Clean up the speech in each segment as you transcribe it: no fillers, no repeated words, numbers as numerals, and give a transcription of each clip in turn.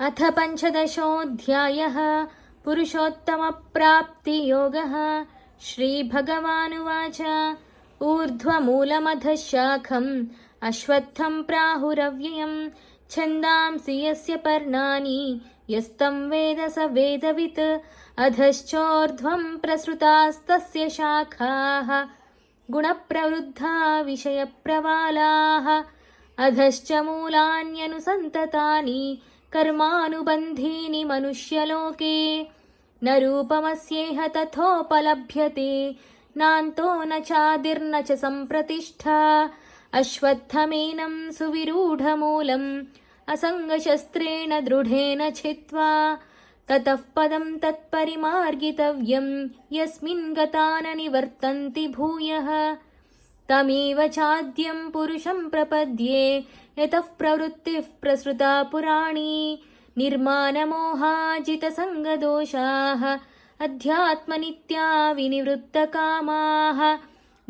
अथ पञ्चदशोऽध्यायः पुरुषोत्तमप्राप्तियोगः। श्रीभगवानुवाच ऊर्ध्वमूलमधः शाखम् अश्वत्थम् प्राहुरव्ययम् छन्दांसि यस्य पर्णानि यस्तं वेद स वेदवित् अधश्चोर्ध्वम् प्रसृतास्तस्य शाखाः गुणप्रवृद्धा विषयप्रवालाः अधश्च मूलान्यनुसन्ततानि कर्मानुबन्धीनि मनुष्यलोके न रूपमस्येह तथोपलभ्यते नान्तो न चादिर्न च सम्प्रतिष्ठा अश्वत्थमेनं सुविरूढमूलम् असङ्गशस्त्रेण दृढेन छित्त्वा ततः पदं तत्परिमार्गितव्यं यस्मिन् गता न निवर्तन्ति भूयः तमेव चाद्यं पुरुषं प्रपद्ये यतः प्रवृत्तिः प्रसृता पुराणी निर्मानमोहाजितसङ्गदोषाः अध्यात्मनित्या विनिवृत्तकामाः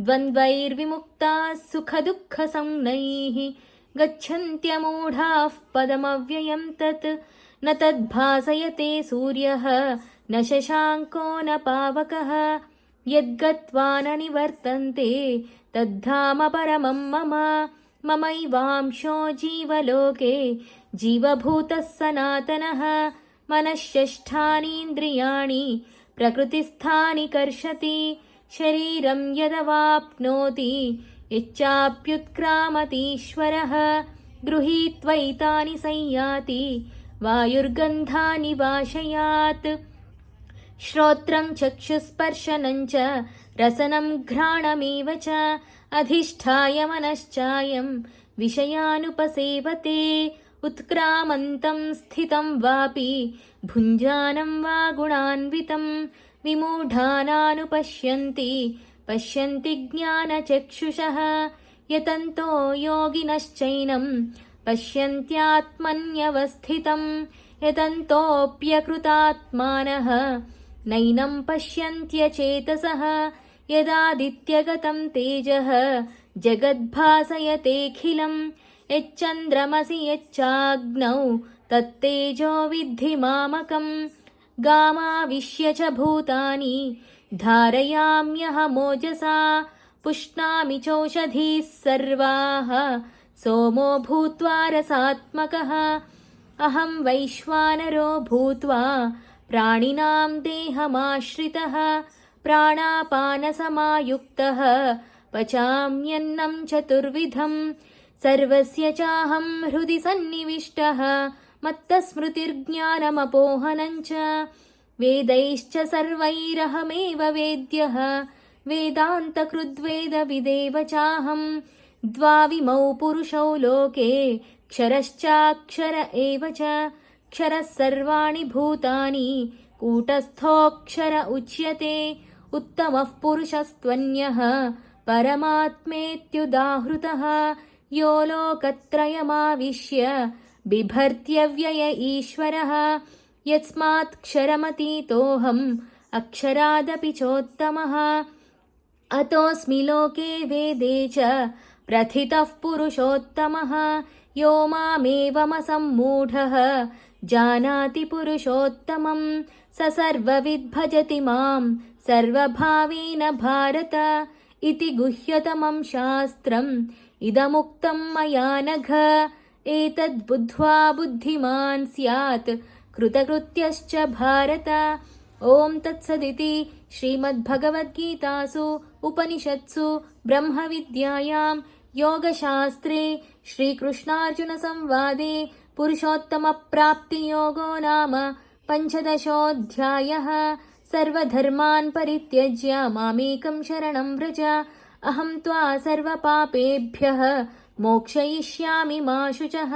द्वन्द्वैर्विमुक्ताः सुखदुःखसंज्ञैः गच्छन्त्यमूढाः पदमव्ययं तत् न तद्भासयते सूर्यः न शशाङ्को न पावकः यद्गत्वा न निवर्तन्ते तद्धाम परमं मम ममैवांशो जीवलोके जीवभूतः सनातनः मनःषष्ठानीन्द्रियाणि प्रकृतिस्थानि कर्षति शरीरं यदवाप्नोति यच्चाप्युत्क्रामतीश्वरः गृहीत्वैतानि संयाति वायुर्गन्धानि वाशयात् श्रोत्रं चक्षुस्पर्शनं च रसनं घ्राणमेव च अधिष्ठाय मनश्चायं विषयानुपसेवते उत्क्रामन्तं स्थितं वापि भुञ्जानं वा गुणान्वितं विमूढानानुपश्यन्ति पश्यन्ति ज्ञानचक्षुषः यतन्तो योगिनश्चैनं पश्यन्त्यात्मन्यवस्थितं यतन्तोऽप्यकृतात्मानः नैनं पश्यन्त्यचेतसः यदादित्यगतं तेजः जगद्भासयतेऽखिलं यच्चन्द्रमसि यच्चाग्नौ तत्तेजो विद्धि मामकं गामाविश्य च भूतानि धारयाम्यहमोजसा पुष्णामि चौषधीः सर्वाः सोमो भूत्वा रसात्मकः अहं वैश्वानरो भूत्वा प्राणिनां देहमाश्रितः प्राणापानसमायुक्तः पचाम्यन्नं चतुर्विधं सर्वस्य चाहं हृदि सन्निविष्टः मत्तस्मृतिर्ज्ञानमपोहनं च वेदैश्च सर्वैरहमेव वेद्यः वेदान्तकृद्वेदविदेव चाहं द्वाविमौ पुरुषौ लोके क्षरश्चाक्षर एव च क्षरः सर्वाणि भूतानि कूटस्थोऽक्षर उच्यते उत्तमः पुरुषस्त्वन्यः परमात्मेत्युदाहृतः यो लोकत्रयमाविश्य बिभर्त्यव्यय ईश्वरः यस्मात्क्षरमतीतोऽहम् अक्षरादपि चोत्तमः अतोऽस्मि लोके वेदे च प्रथितः पुरुषोत्तमः यो मामेवमसम्मूढः जानाति पुरुषोत्तमं स सर्वविद् भजति मां सर्वभावेन भारत इति गुह्यतमं शास्त्रम् इदमुक्तं मया नघ एतद्बुद्ध्वा बुद्धिमान् स्यात् कृतकृत्यश्च भारत। ॐ तत्सदिति श्रीमद्भगवद्गीतासु उपनिषत्सु ब्रह्मविद्यायां योगशास्त्रे श्रीकृष्णार्जुनसंवादे पुरुषोत्तमप्राप्तियोगो नाम पञ्चदशोऽध्यायः। सर्वधर्मान् परित्यज्य मामेकं शरणं व्रज अहं त्वा सर्वपापेभ्यः मोक्षयिष्यामि मा शुचः।